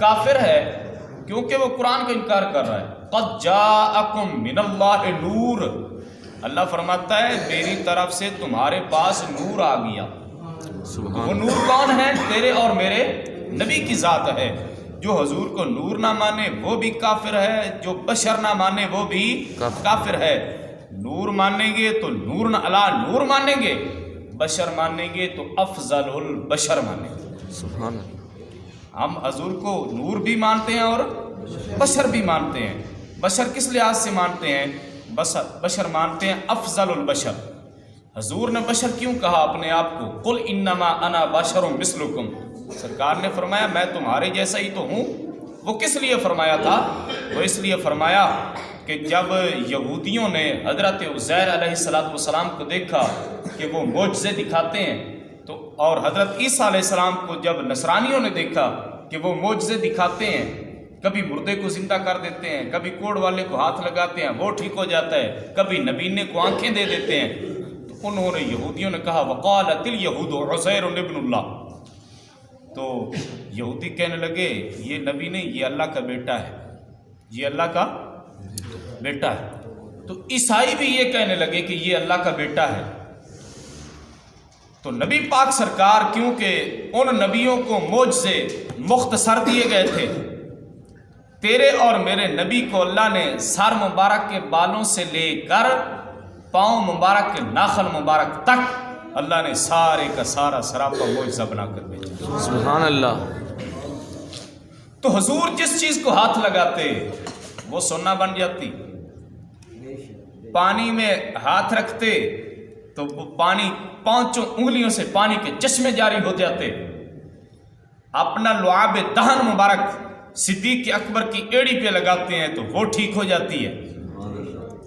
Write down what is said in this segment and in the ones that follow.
کافر ہے کیونکہ وہ قرآن کا انکار کر رہا ہے. قد جاءکم من اللہ نور، اللہ فرماتا ہے میری طرف سے تمہارے پاس نور آ گیا. وہ نور کون ہے؟ تیرے اور میرے نبی کی ذات ہے. جو حضور کو نور نہ مانے وہ بھی کافر ہے، جو بشر نہ مانے وہ بھی کافر ہے. نور مانیں گے تو نور علی نور مانیں گے، بشر مانیں گے تو افضل البشر مانیں گے. سبحان اللہ. ہم حضور کو نور بھی مانتے ہیں اور بشر بھی مانتے ہیں. بشر کس لحاظ سے مانتے ہیں؟ بشر مانتے ہیں افضل البشر. حضور نے بشر کیوں کہا اپنے آپ کو؟ قل انما انا بشر مثلکم. سرکار نے فرمایا میں تمہارے جیسا ہی تو ہوں. وہ کس لیے فرمایا تھا؟ وہ اس لیے فرمایا کہ جب یہودیوں نے حضرت عزیر علیہ السلام کو دیکھا کہ وہ معجزے دکھاتے ہیں، تو اور حضرت عیسیٰ علیہ السلام کو جب نصرانیوں نے دیکھا کہ وہ معجزے دکھاتے ہیں، کبھی مردے کو زندہ کر دیتے ہیں، کبھی کوڑ والے کو ہاتھ لگاتے ہیں وہ ٹھیک ہو جاتا ہے، کبھی نبینے کو آنکھیں دے دیتے ہیں، تو انہوں نے یہودیوں نے کہا وقالت الیہود عزیر ابن اللہ. تو یہودی کہنے لگے یہ نبی نہیں، یہ اللہ کا بیٹا ہے، یہ اللہ کا بیٹا ہے. تو عیسائی بھی یہ کہنے لگے کہ یہ اللہ کا بیٹا ہے. تو نبی پاک سرکار کیونکہ ان نبیوں کو معجزے مختصر دیے گئے تھے، تیرے اور میرے نبی کو اللہ نے سر مبارک کے بالوں سے لے کر پاؤں مبارک کے ناخن مبارک تک اللہ نے سارے کا سارا سراپا معجزہ بنا کر بھیجا. سبحان اللہ. تو حضور جس چیز کو ہاتھ لگاتے وہ سونا بن جاتی. پانی میں ہاتھ رکھتے تو وہ پانی 5 انگلیوں سے پانی کے چشمے جاری ہو جاتے. اپنا لعاب دہن مبارک صدیق اکبر کی ایڑی پہ لگاتے ہیں تو وہ ٹھیک ہو جاتی ہے.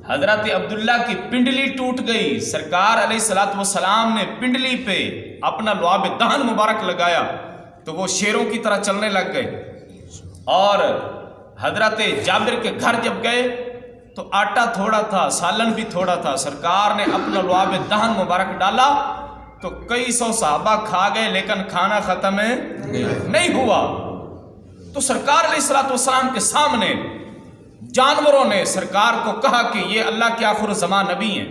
حضرت عبداللہ کی پنڈلی ٹوٹ گئی، سرکار علیہ السلام نے پنڈلی پہ اپنا لعاب دہن مبارک لگایا تو وہ شیروں کی طرح چلنے لگ گئے. اور حضرت جابر کے گھر جب گئے تو آٹا تھوڑا تھا، سالن بھی تھوڑا تھا، سرکار نے اپنا لعاب دہن مبارک ڈالا تو کئی سو صحابہ کھا گئے لیکن کھانا ختم نہیں ہوا. تو سرکار علیہ السلام کے سامنے جانوروں نے سرکار کو کہا کہ یہ اللہ کے آخر الزمان نبی ہیں.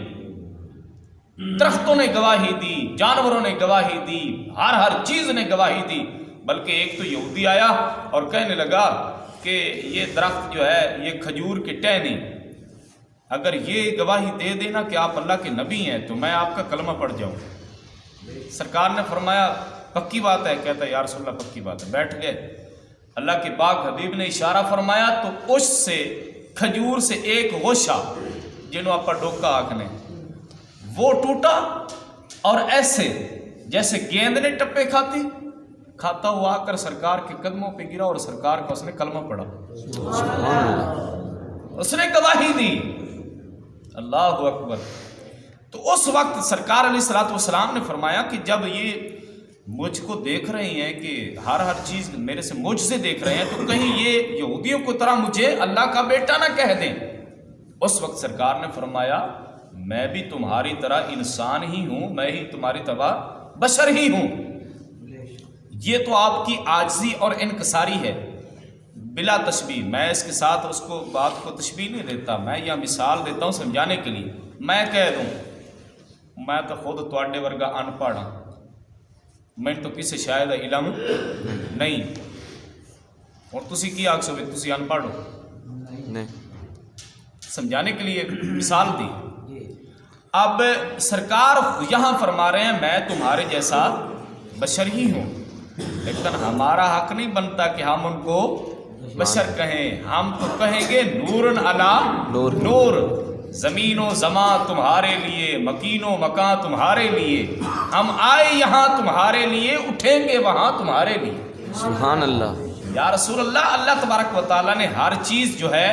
درختوں نے گواہی دی، جانوروں نے گواہی دی، ہر چیز نے گواہی دی. بلکہ ایک تو یہودی آیا اور کہنے لگا کہ یہ درخت جو ہے یہ کھجور کی ٹہنی، اگر یہ گواہی دے دینا کہ آپ اللہ کے نبی ہیں تو میں آپ کا کلمہ پڑھ جاؤں. سرکار نے فرمایا پکی بات ہے. کہتا ہے یا رسول اللہ پکی بات ہے. بیٹھ گئے. اللہ کے پاک حبیب نے اشارہ فرمایا تو اس سے کھجور سے ایک غوشہ جنہوں آپ ڈوکا آکھنے وہ ٹوٹا اور ایسے جیسے گیند نے ٹپے کھاتا ہوا آ کر سرکار کے قدموں پہ گرا اور سرکار کا اس نے کلمہ پڑھا. اس نے گواہی دی. اللہ اکبر. تو اس وقت سرکار علیہ السلام نے فرمایا کہ جب یہ مجھ کو دیکھ رہے ہیں کہ ہر چیز میرے سے معجزے دیکھ رہے ہیں تو کہیں یہ یہودیوں کو طرح مجھے اللہ کا بیٹا نہ کہہ دیں. اس وقت سرکار نے فرمایا میں بھی تمہاری طرح انسان ہی ہوں، میں ہی تمہاری طرح بشر ہی ہوں. یہ تو آپ کی عاجزی اور انکساری ہے بلا تشبیہ. میں اس کے ساتھ اس کو بات کو تشبیہ نہیں دیتا، میں یہ مثال دیتا ہوں سمجھانے کے لیے. میں کہہ دوں میں تو خود تواڈے ورگا ان پڑھ ہاں، میں تو کسی شاید علم نہیں، اور تسی کی آکھ سو بھی تسی ان پڑھ ہو نہیں. سمجھانے کے لیے مثال دی. اب سرکار یہاں فرما رہے ہیں میں تمہارے جیسا بشر ہی ہوں، لیکن ہمارا حق نہیں بنتا کہ ہم ان کو بشر کہیں. ہم تو کہیں گے نورن علی نور. زمین و زمان تمہارے لیے، مکین و مکان تمہارے لیے. ہم آئے یہاں تمہارے لیے، اٹھیں گے وہاں تمہارے لیے. سبحان اللہ. یا رسول اللہ، اللہ تبارک و تعالیٰ نے ہر چیز جو ہے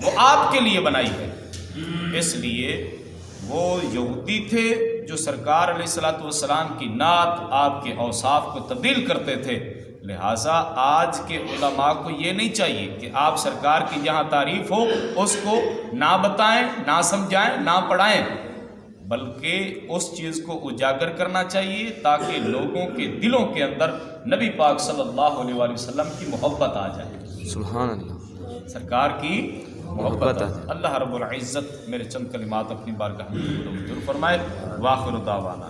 وہ آپ کے لیے بنائی ہے. اس لیے وہ یہودی تھے جو سرکار علیہ السلام کی نعت آپ کے اوصاف کو تبدیل کرتے تھے. لہٰذا آج کے علماء کو یہ نہیں چاہیے کہ آپ سرکار کی جہاں تعریف ہو اس کو نہ بتائیں، نہ سمجھائیں، نہ پڑھائیں، بلکہ اس چیز کو اجاگر کرنا چاہیے تاکہ لوگوں کے دلوں کے اندر نبی پاک صلی اللہ علیہ وآلہ وسلم کی محبت آ جائے، سبحان اللہ، سرکار کی محبت محبت آ آ جائے۔ اللہ رب العزت میرے چند کلمات اپنی بارگاہ میں منظور فرمائے۔ واخر دعوانا